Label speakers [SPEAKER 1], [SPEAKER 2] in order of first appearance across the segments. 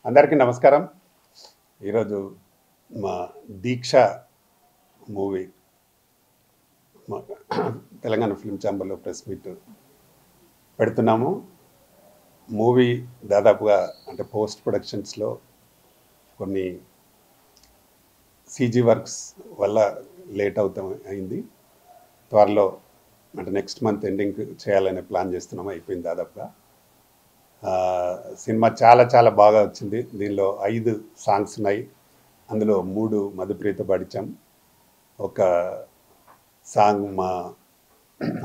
[SPEAKER 1] అందరికీ నమస్కారం. ఈరోజు మా దీక్ష మూవీ మా తెలంగాణ ఫిల్మ్ ఛాంబర్లో ప్రెస్ మీట్ పెడుతున్నాము. మూవీ దాదాపుగా అంటే పోస్ట్ ప్రొడక్షన్స్లో కొన్ని సీజీ వర్క్స్ వల్ల లేట్ అయింది. త్వరలో అంటే నెక్స్ట్ మంత్ ఎండింగ్ చేయాలనే ప్లాన్ చేస్తున్నాము. అయిపోయింది దాదాపుగా. సినిమా చాలా చాలా బాగా వచ్చింది. దీనిలో 5 సాంగ్స్ ఉన్నాయి. అందులో 3 మధుప్రియతో పాడించాం. ఒక సాంగ్ మా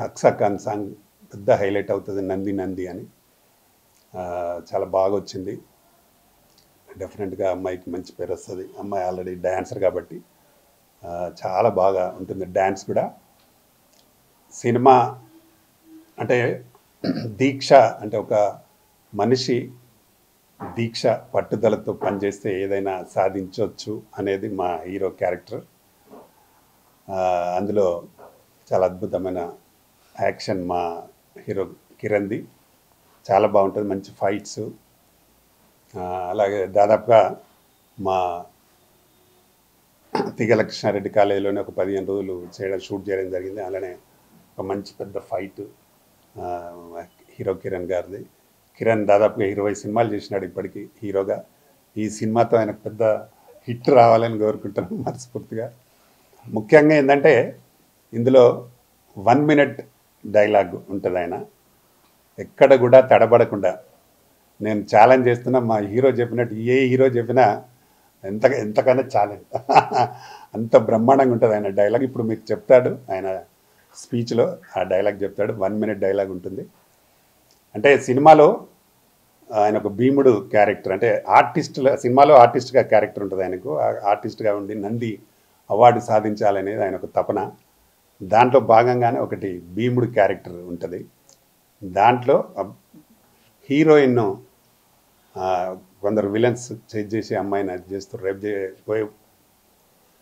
[SPEAKER 1] అక్సా ఖాన్ సాంగ్ పెద్ద హైలైట్ అవుతుంది, నంది నంది అని. చాలా బాగా వచ్చింది. డెఫినెట్గా అమ్మాయికి మంచి పేరు వస్తుంది. అమ్మాయి ఆల్రెడీ డ్యాన్సర్ కాబట్టి చాలా బాగా ఉంటుంది డ్యాన్స్ కూడా. సినిమా అంటే దీక్ష అంటే ఒక మనిషి దీక్ష పట్టుదలతో పనిచేస్తే ఏదైనా సాధించవచ్చు అనేది మా హీరో క్యారెక్టర్. అందులో చాలా అద్భుతమైన యాక్షన్ మా హీరో కిరణ్ది చాలా బాగుంటుంది. మంచి ఫైట్స్. అలాగే దాదాపుగా మా తిగల కృష్ణారెడ్డి కాలేజీలోనే ఒక 15 రోజులు షూట్ చేయడం జరిగింది. అలానే ఒక మంచి పెద్ద ఫైట్ హీరో కిరణ్ గారిది. కిరణ్ దాదాపుగా 20 సినిమాలు చేసినాడు ఇప్పటికీ హీరోగా. ఈ సినిమాతో ఆయనకు పెద్ద హిట్ రావాలని కోరుకుంటున్నాను మనస్ఫూర్తిగా. ముఖ్యంగా ఏంటంటే ఇందులో 1 మినిట్ డైలాగ్ ఉంటుంది. ఆయన ఎక్కడ కూడా తడబడకుండా నేను ఛాలెంజ్ చేస్తున్నా. మా హీరో చెప్పినట్టు ఏ హీరో చెప్పినా ఎంతకన్నా ఛాలెంజ్ అంత బ్రహ్మాండంగా ఉంటుంది ఆయన డైలాగ్. ఇప్పుడు మీకు చెప్తాడు ఆయన స్పీచ్లో. ఆ డైలాగ్ చెప్తాడు. 1 మినిట్ డైలాగ్ ఉంటుంది. అంటే సినిమాలో ఆయన ఒక భీముడు క్యారెక్టర్, అంటే సినిమాలో ఆర్టిస్ట్గా క్యారెక్టర్ ఉంటుంది ఆయనకు. ఆర్టిస్ట్గా ఉండి నంది అవార్డు సాధించాలనేది ఆయన ఒక తపన. దాంట్లో భాగంగానే ఒకటి భీముడు క్యారెక్టర్ ఉంటుంది. దాంట్లో హీరోయిన్ను కొందరు విలన్స్ చేసి అమ్మాయిని అది చేస్తూ రేపు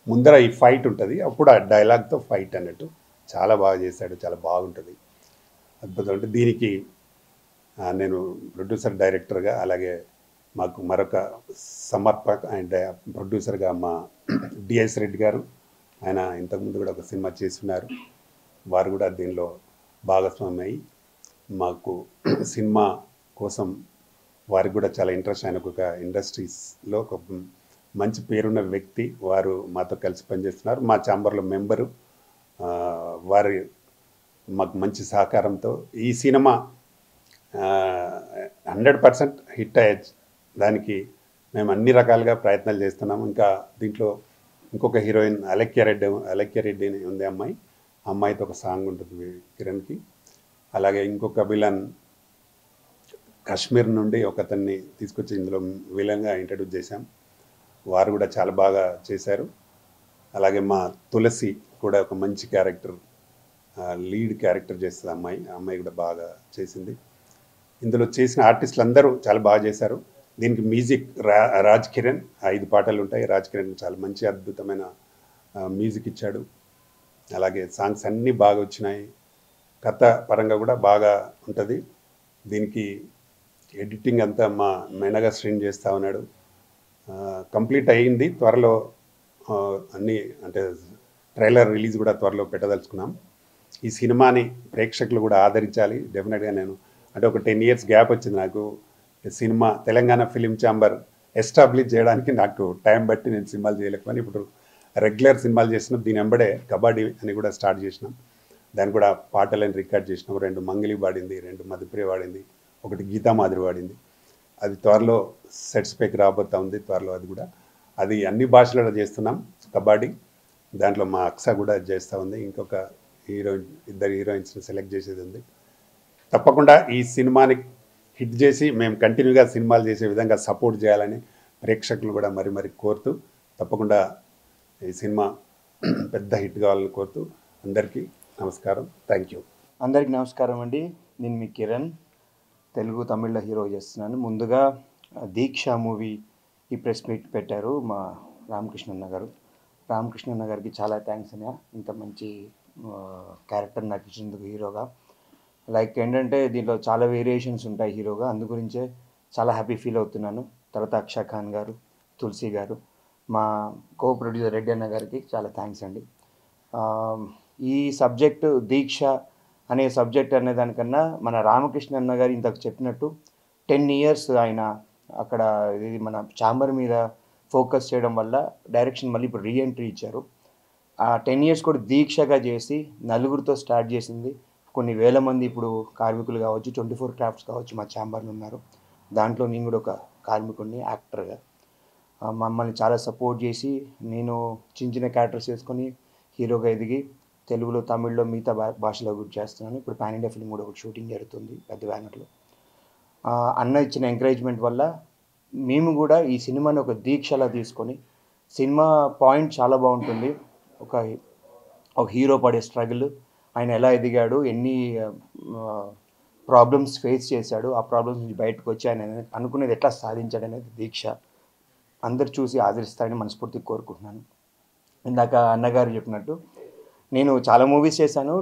[SPEAKER 1] ముందర ఈ ఫైట్ ఉంటుంది. అప్పుడు ఆ డైలాగ్తో ఫైట్ అన్నట్టు చాలా బాగా చేశాడు. చాలా బాగుంటుంది, అద్భుతం. అంటే దీనికి నేను ప్రొడ్యూసర్ డైరెక్టర్గా, అలాగే మాకు మరొక సమర్పక అండ్ ప్రొడ్యూసర్గా మా డిఎస్ రెడ్డి గారు. ఆయన ఇంతకుముందు కూడా ఒక సినిమా చేస్తున్నారు. వారు కూడా దీనిలో భాగస్వామి అయ్యి మాకు సినిమా కోసం వారికి కూడా చాలా ఇంట్రెస్ట్. ఆయనకు ఒక ఇండస్ట్రీస్లో ఒక మంచి పేరున్న వ్యక్తి. వారు మాతో కలిసి పనిచేస్తున్నారు. మా ఛాంబర్లో మెంబరు. వారి మాకు మంచి సహకారంతో ఈ సినిమా 100% హిట్ అయ్యచ్చు. దానికి మేము అన్ని రకాలుగా ప్రయత్నాలు చేస్తున్నాము. ఇంకా దీంట్లో ఇంకొక హీరోయిన్ అలక్య రెడ్డి ఉంది అమ్మాయి. అమ్మాయితో ఒక సాంగ్ ఉంటుంది కిరణ్కి. అలాగే ఇంకొక విలన్ కాశ్మీర్ నుండి ఒకతన్ని తీసుకొచ్చి ఇందులో విలన్గా ఇంట్రడ్యూస్ చేశాం. వారు కూడా చాలా బాగా చేశారు. అలాగే మా తులసి కూడా ఒక మంచి క్యారెక్టర్, లీడ్ క్యారెక్టర్ చేస్తుంది అమ్మాయి కూడా బాగా చేసింది. ఇందులో చేసిన ఆర్టిస్టులు అందరూ చాలా బాగా చేశారు. దీనికి మ్యూజిక్ రాజ్ కిరణ్. 5 పాటలు ఉంటాయి. రాజ్ కిరణ్ చాలా మంచి అద్భుతమైన మ్యూజిక్ ఇచ్చాడు. అలాగే సాంగ్స్ అన్నీ బాగా వచ్చినాయి. కథ పరంగా కూడా బాగా ఉంటుంది. దీనికి ఎడిటింగ్ అంతా మా మెనగా స్ట్రీమ్ చేస్తూ ఉన్నాడు. కంప్లీట్ అయ్యింది. త్వరలో అన్నీ అంటే ట్రైలర్ రిలీజ్ కూడా త్వరలో పెట్టదలుచుకున్నాం. ఈ సినిమాని ప్రేక్షకులు కూడా ఆదరించాలి. డెఫినెట్గా నేను అంటే ఒక 10 years గ్యాప్ వచ్చింది నాకు. Cinema Telangana film chamber establish చేయడానికి నాకు టైం బట్టి నేను సినిమాలు చేయలేకపోయినా ఇప్పుడు రెగ్యులర్ సినిమాలు చేసినాం. దీని వెంబడే కబడ్డీ అని కూడా స్టార్ట్ చేసినాం. దాన్ని కూడా పాటలను రికార్డ్ చేసినాం. 2 మంగళి పాడింది, 2 మధుప్రియ పాడింది, 1 గీతా మాధురి పాడింది. అది త్వరలో సెట్స్ పైకి రాబోతూ ఉంది. త్వరలో అది అన్ని భాషలలో చేస్తున్నాం కబడ్డీ. దాంట్లో మా అక్సా కూడా చేస్తూ ఉంది. ఇంకొక ఇద్దరు హీరోయిన్స్ని సెలెక్ట్ చేసేది ఉంది. తప్పకుండా ఈ సినిమాని హిట్ చేసి మేము కంటిన్యూగా సినిమాలు చేసే విధంగా సపోర్ట్ చేయాలని ప్రేక్షకులు కూడా మరి కోరుతూ, తప్పకుండా ఈ సినిమా పెద్ద హిట్ కావాలని కోరుతూ అందరికీ నమస్కారం. Thank you.
[SPEAKER 2] అందరికీ నమస్కారం అండి. నేను మీ కిరణ్, తెలుగు తమిళ్లో హీరో చేస్తున్నాను. ముందుగా దీక్ష మూవీ ఈ ప్రెస్ మీట్ పెట్టారు మా రామకృష్ణన్న గారు. రామకృష్ణన్న గారికి చాలా థ్యాంక్స్ అన్న. ఇంత మంచి క్యారెక్టర్ నాకు ఇచ్చినందుకు హీరోగా. లైక్ ఏంటంటే దీంట్లో చాలా వేరియేషన్స్ ఉంటాయి హీరోగా. అందు గురించే చాలా హ్యాపీ ఫీల్ అవుతున్నాను. తర్వాత అక్షా ఖాన్ గారు, తులసి గారు, మా కో ప్రొడ్యూసర్ రెడ్డి అన్న గారికి చాలా థ్యాంక్స్ అండి. ఆ, ఈ సబ్జెక్టు దీక్ష అనే సబ్జెక్ట్ అనే దానికన్నా మన రామకృష్ణ అన్న గారు ఇంతకు చెప్పినట్టు 10 years ఆయన అక్కడ ఇది మన ఛాంబర్ మీద ఫోకస్ చేయడం వల్ల డైరెక్షన్ మళ్ళీ ఇప్పుడు రీఎంట్రీ ఇచ్చారు. ఆ 10 years కూడా దీక్షగా చేసి నలుగురితో స్టార్ట్ చేసింది. కొన్ని వేల మంది ఇప్పుడు కార్మికులు కావచ్చు, 24 క్రాఫ్ట్స్ కావచ్చు మా ఛాంబర్లో ఉన్నారు. దాంట్లో నేను కూడా ఒక కార్మికుడిని యాక్టర్గా. మమ్మల్ని చాలా సపోర్ట్ చేసి నేను చిన్న చిన్న క్యారెక్టర్స్ వేసుకొని హీరోగా ఎదిగి తెలుగులో, తమిళ్లో, మిగతా భాషలో కూడా చేస్తున్నాను. ఇప్పుడు పాన్ ఇండియా ఫిల్మ్ కూడా ఒకటి షూటింగ్ జరుగుతుంది పెద్ద బ్యానర్లో. అన్న ఇచ్చిన ఎంకరేజ్మెంట్ వల్ల మేము కూడా ఈ సినిమాని ఒక దీక్షలా తీసుకొని, సినిమా పాయింట్ చాలా బాగుంటుంది. ఒక హీరో పడే స్ట్రగుల్, ఆయన ఎలా ఎదిగాడు, ఎన్ని ప్రాబ్లమ్స్ ఫేస్ చేశాడు, ఆ ప్రాబ్లమ్స్ నుంచి బయటకు వచ్చి ఆయన అనుకునేది ఎట్లా సాధించాడు అనేది దీక్ష. అందరు చూసి ఆదరిస్తారని మనస్ఫూర్తిగా కోరుకుంటున్నాను. ఇందాక అన్నగారు చెప్పినట్టు నేను చాలా మూవీస్ చేశాను.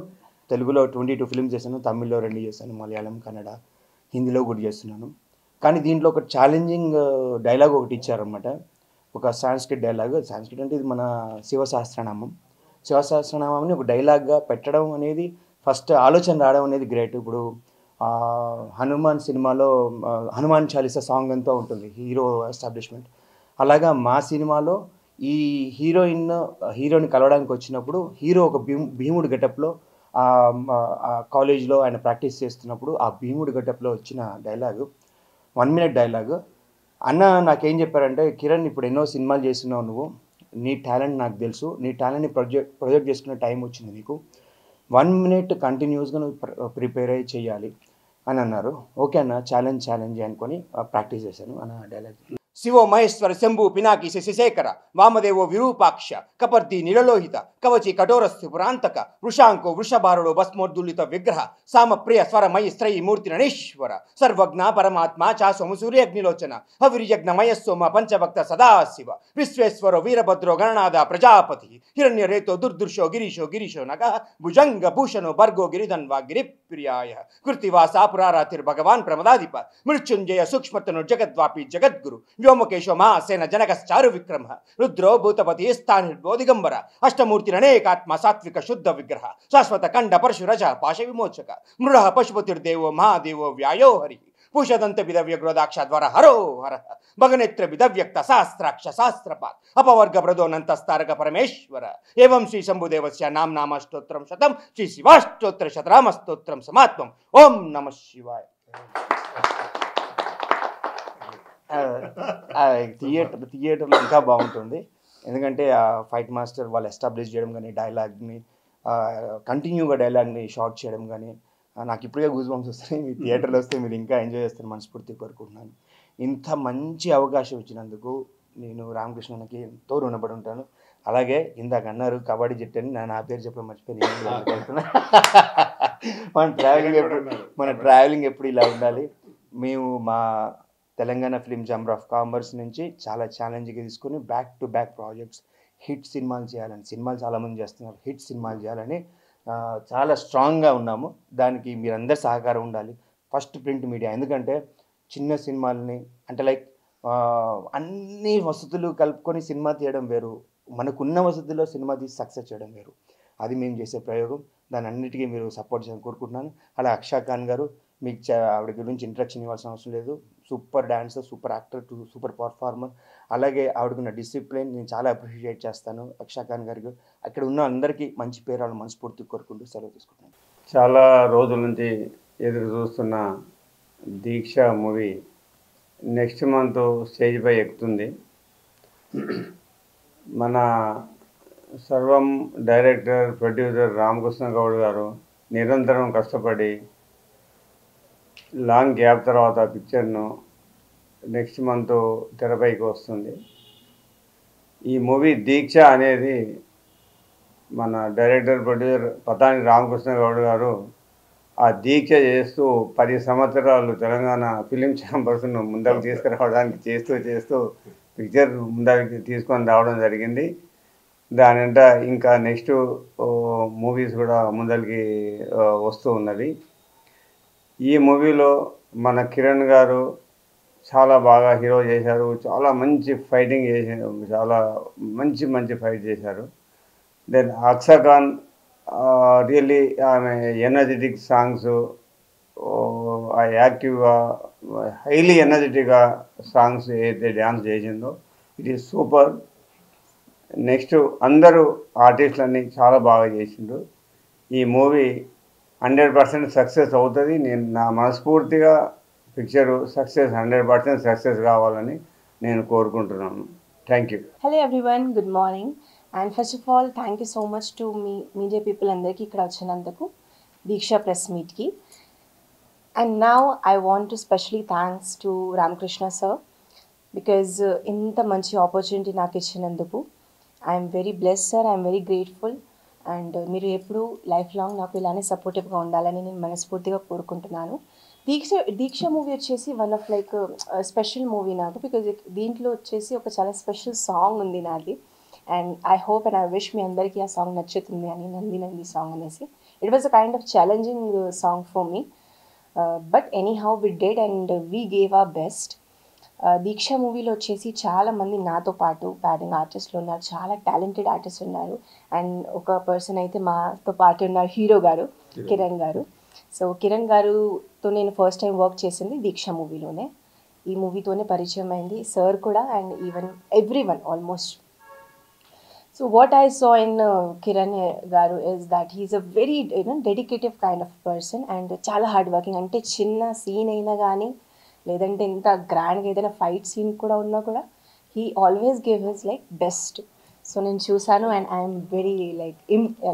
[SPEAKER 2] తెలుగులో 22 ఫిల్మ్స్ చేశాను, తమిళ్లో 2 చేశాను, మలయాళం, కన్నడ, హిందీలో కూడా చేస్తున్నాను. కానీ దీంట్లో ఒక ఛాలెంజింగ్ డైలాగ్ ఒకటి ఇచ్చారనమాట. ఒక సాంస్క్రిట్ డైలాగ్. సాంస్క్రిట్ అంటే ఇది మన శివసహస్రనామం. శివసహస్రనామాన్ని ఒక డైలాగ్గా పెట్టడం అనేది, ఫస్ట్ ఆలోచన రావడం అనేది గ్రేట్. ఇప్పుడు హనుమాన్ సినిమాలో హనుమాన్ చాలీసా సాంగ్ అంతా ఉంటుంది, హీరో ఎస్టాబ్లిష్మెంట్. అలాగా మా సినిమాలో ఈ హీరోని కలవడానికి వచ్చినప్పుడు హీరో ఒక భీముడు గెటప్లో కాలేజ్లో ఆయన ప్రాక్టీస్ చేస్తున్నప్పుడు ఆ భీముడు గెటప్లో వచ్చిన డైలాగు 1 minute డైలాగు. అన్న నాకేం చెప్పారంటే, కిరణ్ ఇప్పుడు ఎన్నో సినిమాలు చేస్తున్నావు నువ్వు, నీ టాలెంట్ నాకు తెలుసు, నీ టాలెంట్ని ప్రొజెక్ట్ చేసుకునే టైం వచ్చింది నీకు, 1 minute కంటిన్యూస్గా నువ్వు ప్రిపేర్ అయ్యి చేయాలి అని అన్నారు. ఓకే అన్న, ఛాలెంజ్ అనుకొని ప్రాక్టీస్ చేశాను అన్న డైలాగ్. శివో మహేశ్వర శంభు పినాకి శశిశేఖర వామదేవో విరూపాక్ష కపర్ది నిలలోహిత కవచి కఠోరస్సు పురాంతక వృషాంకో వృషభారుడో భస్మోర్దులిత విగ్రహ సామప్రియ స్వరమయి స్త్రయీ మూర్తి రణేశ్వర సర్వజ్ఞ పరమాత్మ చాసోము సూర్యగ్నిలోచన హవిర్యజ్ఞమయ సోమ పంచభక్త సదాశివ విశ్వేశ్వరో వీరభద్రో గణనాథ ప్రజాపతి హిరణ్యరేతో దుర్దుర్షో గిరీశో నగ భుజంగ భూషణో భర్గో గిరిధన్వా గిరిప్రియాయ కృతివాసా పురారాతిర్భగవాన్ ప్రమదాధిప మృత్యుంజయ సూక్ష్మతను జగద్వాపి జగద్గురు వ్యోమకేశో మహాసేన జనకశ్చారు విక్రమ రుద్రో భూతపతి స్థానిర్భో దిగంబర అష్టమూర్తి అనేకాత్మ సాత్విక శుద్ధ విగ్రహ శాశ్వత కండ పరశురజ పాశ విమోచక మృడ పశుపతిర్దేవో మహాదేవో వ్యాయో హరి పూషదంత విదవ్య క్రోధాక్ష ద్వార హరో హర భగనేత్ర విదవ్యక్త శాస్త్రాక్ష శాస్త్రపాత్ అపవర్గ బ్రదోనంతస్తారక పరమేశ్వర ఏవం శ్రీ శంభుదేవస్య నామ స్తోత్రం శతం శ్రీ శివాష్టోత్తర శతనామ స్తోత్రం సమాత్మం. ఓం నమ శివాయ. థియేటర్లో ఇంకా బాగుంటుంది, ఎందుకంటే ఆ ఫైట్ మాస్టర్ వాళ్ళు ఎస్టాబ్లిష్ చేయడం కానీ, డైలాగ్ని కంటిన్యూగా డైలాగ్ని షార్ట్ చేయడం కానీ నాకు ఇప్పుడే గూస్ బంప్స్ వస్తాయి. మీ థియేటర్లో వస్తే మీరు ఇంకా ఎంజాయ్ చేస్తారు మనస్ఫూర్తి కోరుకుంటున్నాను. ఇంత మంచి అవకాశం ఇచ్చినందుకు నేను రామకృష్ణకి ఎంతో రుణపడి ఉంటాను. అలాగే ఇందాక అన్నారు కబడ్డీ జట్టు అని, నా పేరు చెప్పడం మర్చిపోయి మన ట్రావెలింగ్ ఎప్పుడు ఇలా ఉండాలి. మేము మా Telangana film chamber of commerce నుంచి చాలా ఛాలెంజ్గా తీసుకొని back to back projects, hit సినిమాలు చేయాలని, సినిమాలు చాలామంది చేస్తున్నారు, హిట్ సినిమాలు చేయాలని చాలా స్ట్రాంగ్గా ఉన్నాము. దానికి మీరందరూ సహకారం ఉండాలి. ఫస్ట్ ప్రింట్ మీడియా, ఎందుకంటే చిన్న సినిమాలని అంటే లైక్ అన్ని వసతులు కలుపుకొని సినిమా తీయడం వేరు, మనకున్న వసతుల్లో సినిమా తీసి సక్సెస్ చేయడం వేరు. అది మేము చేసే ప్రయోగం. దాని అన్నిటికీ మీరు సపోర్ట్ చేయాలని కోరుకుంటున్నాను. అలా అక్షా ఖాన్ గారు, మీకు ఆవిడ గురించి ఇంట్రడక్షన్ ఇవ్వాల్సిన అవసరం లేదు. Super dancer, super actor, super performer. అలాగే ఆవిడకున్న డిసిప్లిన్ నేను చాలా అప్రిషియేట్ చేస్తాను అక్షా ఖాన్ గారికి. అక్కడ ఉన్న అందరికీ మంచి పేరు వాళ్ళని మనస్ఫూర్తిగా కోరుకుంటూ సెలవు తీసుకుంటాను.
[SPEAKER 3] చాలా రోజుల నుంచి ఎదురు చూస్తున్న దీక్ష మూవీ నెక్స్ట్ మంత్ స్టేజ్పై ఎక్కుతుంది. మన సర్వం డైరెక్టర్, ప్రొడ్యూసర్ రామకృష్ణ గౌడ్ గారు నిరంతరం కష్టపడి లాంగ్ గ్యాప్ తర్వాత పిక్చర్ను నెక్స్ట్ మంత్ తెరపైకి వస్తుంది. ఈ మూవీ దీక్ష అనేది మన డైరెక్టర్, ప్రొడ్యూసర్ పతాని రామకృష్ణ గౌడ్ గారు ఆ దీక్ష చేస్తూ 10 సంవత్సరాలు తెలంగాణ ఫిలిం ఛాంబర్స్ను ముందరకు తీసుకురావడానికి చేస్తూ పిక్చర్ ముందరికి తీసుకొని రావడం జరిగింది. దానంట ఇంకా నెక్స్ట్ మూవీస్ కూడా ముందరికి వస్తూ ఉన్నవి. ఈ మూవీలో మన కిరణ్ గారు చాలా బాగా హీరో చేశారు. చాలా మంచి ఫైటింగ్ చేశారు. చాలా మంచి మంచి ఫైట్ చేశారు. దెన్ అక్షర్ ఖాన్ రియల్లీ ఆమె ఎనర్జెటిక్ సాంగ్స్, ఆ యాక్టివ్గా హైలీ ఎనర్జెటిక్గా సాంగ్స్ ఏదైతే డ్యాన్స్ చేసిందో ఇట్ ఈస్ సూపర్. నెక్స్ట్ అందరూ ఆర్టిస్టులన్నీ చాలా బాగా చేసిండ్రు. ఈ మూవీ 100% సక్సెస్ అవుతుంది. నేను నా మనస్ఫూర్తిగా పిక్చరు సక్సెస్ 100% సక్సెస్ కావాలని నేను కోరుకుంటున్నాను. Thank you.
[SPEAKER 4] Hello everyone, good morning. And first of all, thank you so much to media people అందరికీ ఇక్కడ వచ్చినందుకు దీక్ష press మీట్కి. And now I want to specially thanks to Ramakrishna sir because ఇంత మంచి opportunity నాకు ఇచ్చినందుకు I'm very blessed sir, I'm very grateful. And మీరు ఎప్పుడు life long నాకు ఇలానే సపోర్టివ్గా ఉండాలని నేను మనస్ఫూర్తిగా కోరుకుంటున్నాను. దీక్ష మూవీ వచ్చేసి one of like special movie నాకు, బికాజ్ దీంట్లో వచ్చేసి ఒక చాలా స్పెషల్ సాంగ్ ఉంది నాది. And I hope and I wish మీ అందరికీ ఆ సాంగ్ నచ్చుతుంది అని, నంది నంది సాంగ్ అనేసి. It was a kind of challenging song for me, but anyhow we did and we gave our best. Deeksha మూవీలో వచ్చేసి చాలామంది నాతో పాటు ప్యాడింగ్ ఆర్టిస్టులు ఉన్నారు, చాలా టాలెంటెడ్ ఆర్టిస్ట్ ఉన్నారు. అండ్ ఒక పర్సన్ అయితే మాతో పాటు ఉన్నారు, హీరో గారు కిరణ్ గారు. సో కిరణ్ గారుతో నేను ఫస్ట్ టైం వర్క్ చేసింది దీక్ష మూవీలోనే. ఈ మూవీతోనే పరిచయం అయింది సార్ కూడా, and even everyone almost. So what I saw in Kiran garu is that he's a very dedicative kind of person and చాలా హార్డ్ వర్కింగ్. అంటే చిన్న సీన్ అయినా కానీ, లేదంటే ఇంత గ్రాండ్గా ఏదైనా ఫైట్ సీన్ కూడా ఉన్నా కూడా he always give his like best. So నేను చూసాను అండ్ ఐఎమ్ వెరీ లైక్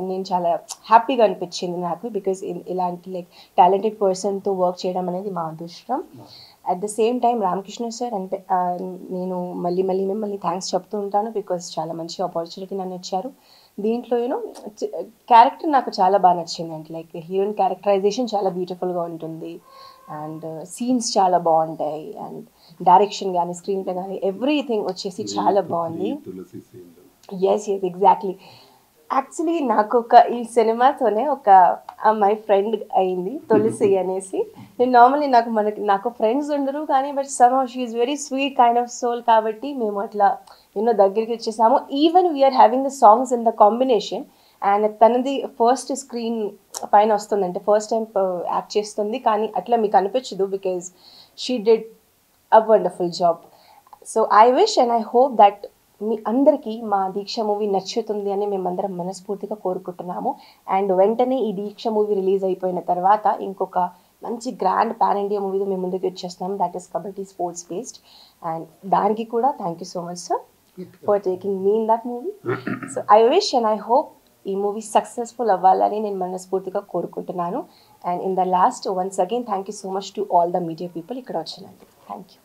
[SPEAKER 4] నేను చాలా హ్యాపీగా అనిపించింది నాకు, బికాజ్ ఇలాంటి లైక్ టాలెంటెడ్ పర్సన్తో వర్క్ చేయడం అనేది మా అదృష్టం. At the same time Ramakrishna sir అంటే నేను మళ్ళీ మిమ్మల్ని థ్యాంక్స్ చెప్తూ ఉంటాను, బికాజ్ చాలా మంచి ఆపర్చునిటీ నన్ను ఇచ్చారు. దీంట్లో క్యారెక్టర్ నాకు చాలా బాగా నచ్చింది. అంటే లైక్ హీరోయిన్ క్యారెక్టరైజేషన్ చాలా బ్యూటిఫుల్గా ఉంటుంది అండ్ సీన్స్ చాలా బాగుంటాయి అండ్ డైరెక్షన్ కానీ స్క్రీన్ ప్లే కానీ ఎవ్రీథింగ్ వచ్చేసి చాలా బాగుంది. Yes exactly. యాక్చువల్లీ నాకు ఈ సినిమాతోనే ఒక అమ్మాయి ఫ్రెండ్ అయింది, తులసి అనేసి. నేను నార్మల్లీ నాకు ఫ్రెండ్స్ ఉండరు కానీ, but somehow she is very sweet kind of soul, కాబట్టి మేము అట్లా దగ్గరికి వచ్చేసాము. Even we're having the songs in the combination. And తనది ఫస్ట్ స్క్రీన్ పైన వస్తుంది, అంటే ఫస్ట్ టైం యాక్ట్ చేస్తుంది, కానీ అట్లా మీకు అనిపించదు because she did a wonderful job. So I wish and I hope that మీ అందరికీ మా దీక్ష మూవీ నచ్చుతుంది అని మేమందరం మనస్ఫూర్తిగా కోరుకుంటున్నాము. అండ్ వెంటనే ఈ దీక్ష మూవీ రిలీజ్ అయిపోయిన తర్వాత ఇంకొక మంచి గ్రాండ్ పాన్ ఇండియా మూవీతో మేము ముందుకు వచ్చేస్తున్నాం, that is kabaddi sports based. And దానికి కూడా thank you so much sir for taking me in that movie. So I wish and I hope ఈ మూవీ సక్సెస్ఫుల్ అవ్వాలని నేను మనస్ఫూర్తిగా కోరుకుంటున్నాను. And in the last once again thank you so much to all the media people ఇక్కడ వచ్చినందుకు. Thank you.